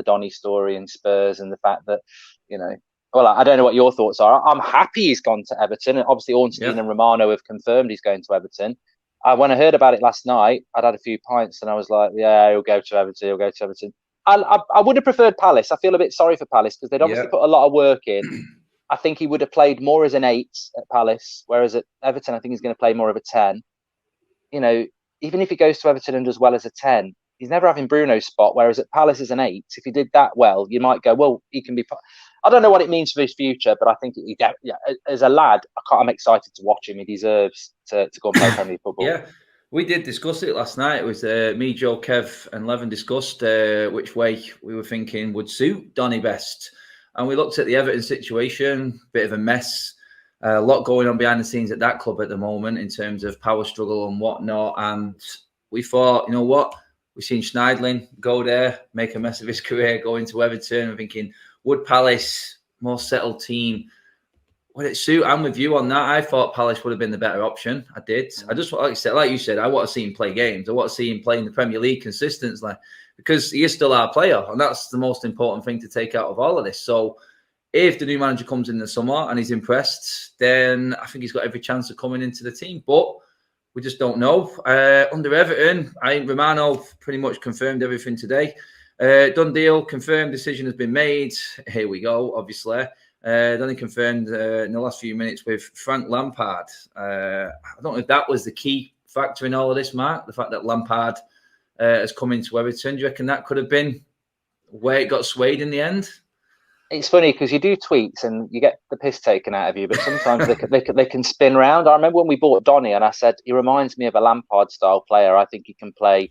the Donny story and Spurs and the fact that, well, I don't know what your thoughts are. I'm happy he's gone to Everton. And obviously, Ornstein and Romano have confirmed he's going to Everton. When I heard about it last night, I'd had a few pints and I was like, yeah, he'll go to Everton. He'll go to Everton. I would have preferred Palace. I feel a bit sorry for Palace because they'd obviously put a lot of work in. I think he would have played more as an 8 at Palace, whereas at Everton, I think he's going to play more of a 10. Even if he goes to Everton and does well as a 10, he's never having Bruno's spot, whereas at Palace as an 8, if he did that well, you might go, well, he can be... I don't know what it means for his future, but I think as a lad, I'm excited to watch him. He deserves to go and play Premier League football. Yeah, we did discuss it last night. It was me, Joe, Kev and Levin discussed which way we were thinking would suit Donny best. And we looked at the Everton situation, bit of a mess. A lot going on behind the scenes at that club at the moment in terms of power struggle and whatnot. And we thought, you know what? We've seen Schneidlin go there, make a mess of his career, go into Everton. I'm thinking, would Palace, more settled team, would it suit? I'm with you on that. I thought Palace would have been the better option. I did. I just, like you said, I want to see him play games. I want to see him play in the Premier League consistently because he is still our player. And that's the most important thing to take out of all of this. So if the new manager comes in the summer and he's impressed, then I think he's got every chance of coming into the team. But we just don't know. Under Everton, Romano pretty much confirmed everything today. Done deal, confirmed, decision has been made. Here we go, obviously. Donny confirmed in the last few minutes with Frank Lampard. I don't know if that was the key factor in all of this, Mark, the fact that Lampard has come into Everton. Do you reckon that could have been where it got swayed in the end? It's funny because you do tweets and you get the piss taken out of you, but sometimes they can spin round. I remember when we bought Donny and I said, he reminds me of a Lampard-style player. I think he can play...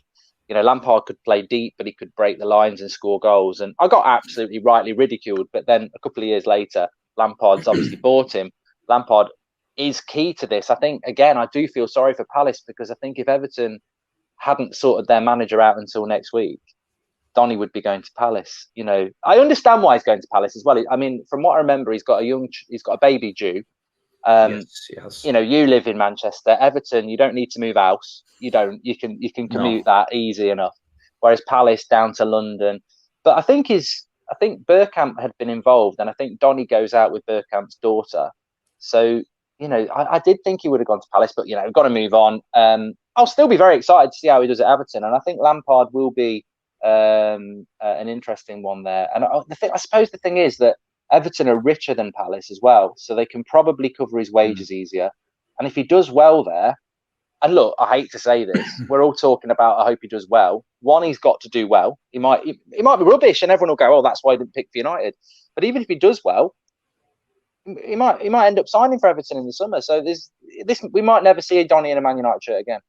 Lampard could play deep, but he could break the lines and score goals. And I got absolutely rightly ridiculed. But then a couple of years later, Lampard's obviously bought him. Lampard is key to this. I think, again, I do feel sorry for Palace because I think if Everton hadn't sorted their manager out until next week, Donny would be going to Palace. I understand why he's going to Palace as well. I mean, from what I remember, he's got a baby due. Yes. You live in Manchester. Everton, you don't need to move house. You can commute that easy enough. Whereas Palace down to London. But I think Bergkamp had been involved, and I think Donny goes out with Bergkamp's daughter. So I did think he would have gone to Palace, but we've got to move on. I'll still be very excited to see how he does at Everton, and I think Lampard will be an interesting one there. And I suppose the thing is that Everton are richer than Palace as well, so they can probably cover his wages easier. And if he does well there, and look, I hate to say this, we're all talking about I hope he does well. One, he's got to do well. He might be rubbish, and everyone will go, "Oh, that's why he didn't pick for United." But even if he does well, he might end up signing for Everton in the summer. So we might never see a Donny in a Man United shirt again.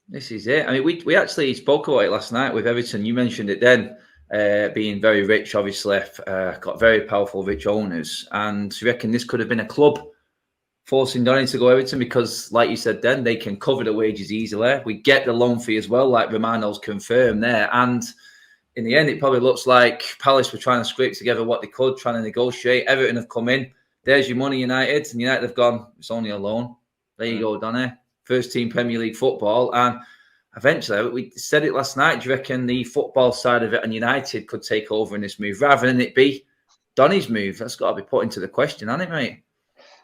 This is it. I mean, we actually spoke about it last night with Everton. You mentioned it then. Being very rich, obviously, got very powerful, rich owners. And you reckon this could have been a club forcing Donny to go Everton because, like you said then, they can cover the wages easily. We get the loan fee as well, like Romano's confirmed there. And in the end, it probably looks like Palace were trying to scrape together what they could, trying to negotiate. Everton have come in. There's your money, United. And United have gone, it's only a loan. There you go, Donny. First team Premier League football. And eventually, we said it last night, do you reckon the football side of it and United could take over in this move rather than it be Donny's move? That's got to be put into the question, hasn't it, mate?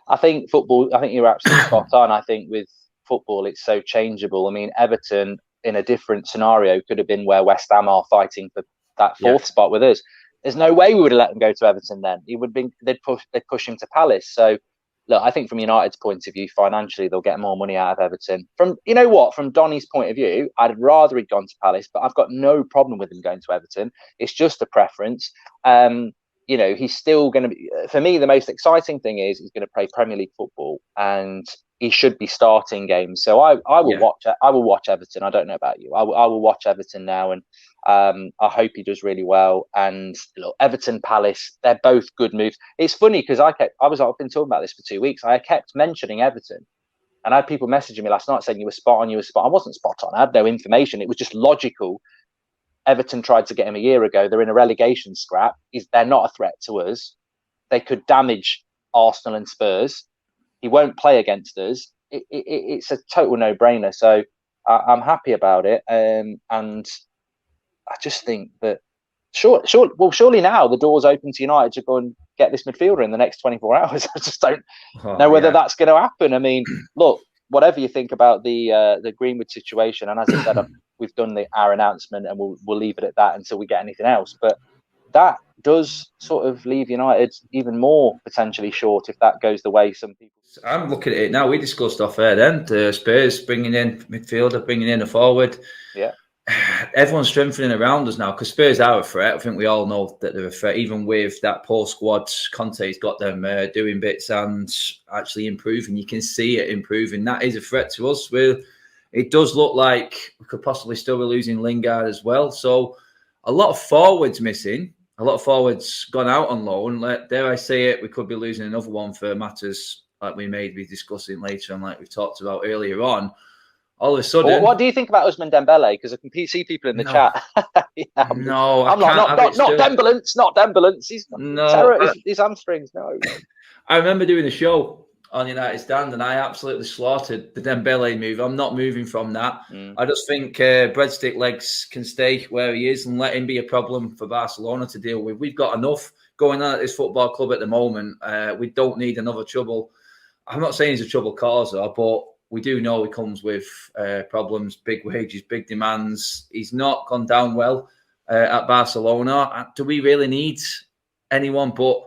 I think you're absolutely spot on. I think with football, it's so changeable. I mean, Everton in a different scenario could have been where West Ham are fighting for that fourth spot with us. There's no way we would have let them go to Everton then. They'd push him to Palace. So, look, I think from United's point of view, financially, they'll get more money out of Everton. From Donny's point of view, I'd rather he'd gone to Palace, but I've got no problem with him going to Everton. It's just a preference. He's still going to be, for me, the most exciting thing is he's going to play Premier League football and he should be starting games. So I will watch Everton. I don't know about you. I will watch Everton now, and I hope he does really well. And look, Everton, Palace, they're both good moves. It's funny because I've been talking about this for 2 weeks. I kept mentioning Everton, and I had people messaging me last night saying you were spot on. I wasn't spot on. I had no information. It was just logical. Everton tried to get him a year ago. They're in a relegation scrap. They're not a threat to us. They could damage Arsenal and Spurs. He won't play against us. It's a total no-brainer. So I'm happy about it. And I just think that Sure. Well, surely now the door's open to United to go and get this midfielder in the next 24 hours. I just don't know whether that's going to happen. I mean, look, whatever you think about the Greenwood situation, and as I said, we've done our announcement, and we'll leave it at that until we get anything else. But that does sort of leave United even more potentially short if that goes the way some people. I'm looking at it now. We discussed off air then Spurs bringing in midfielder, bringing in a forward. Yeah. Everyone's strengthening around us now because Spurs are a threat. I think we all know that they're a threat, even with that poor squad. Conte's got them doing bits and actually improving. You can see it improving. That is a threat to us. It does look like we could possibly still be losing Lingard as well. So a lot of forwards missing. A lot of forwards gone out on loan. Dare I say it, we could be losing another one for matters like we may be discussing later and like we've talked about earlier on. All of a sudden, what do you think about Usman Dembele? Because I can see people in the chat. I'm not Dembele. He's terror. His hamstrings. No. I remember doing a show on United Stand, and I absolutely slaughtered the Dembele move. I'm not moving from that. I just think breadstick legs can stay where he is and let him be a problem for Barcelona to deal with. We've got enough going on at this football club at the moment. We don't need another trouble. I'm not saying he's a trouble causer, but we do know he comes with problems, big wages, big demands. He's not gone down well at Barcelona. Do we really need anyone but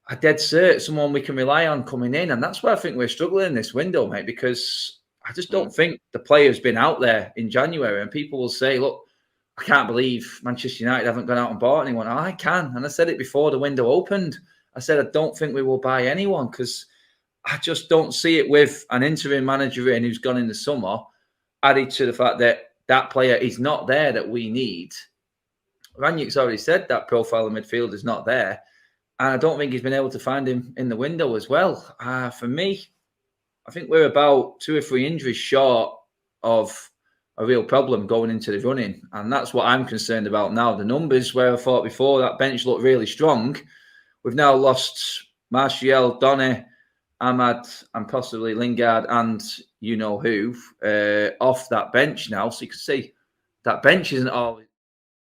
a dead cert, someone we can rely on coming in? And that's where I think we're struggling in this window, mate, because I just don't think the player's been out there in January. And people will say, look, I can't believe Manchester United haven't gone out and bought anyone. I can. And I said it before the window opened. I said, I don't think we will buy anyone because I just don't see it with an interim manager in who's gone in the summer, added to the fact that that player is not there that we need. Ranić's already said that profile of midfield is not there. And I don't think he's been able to find him in the window as well. For me, I think we're about 2 or 3 injuries short of a real problem going into the running. And that's what I'm concerned about now. The numbers where I thought before that bench looked really strong. We've now lost Martial, Donny, Ahmad, and possibly Lingard and you know who off that bench now. So you can see that bench isn't all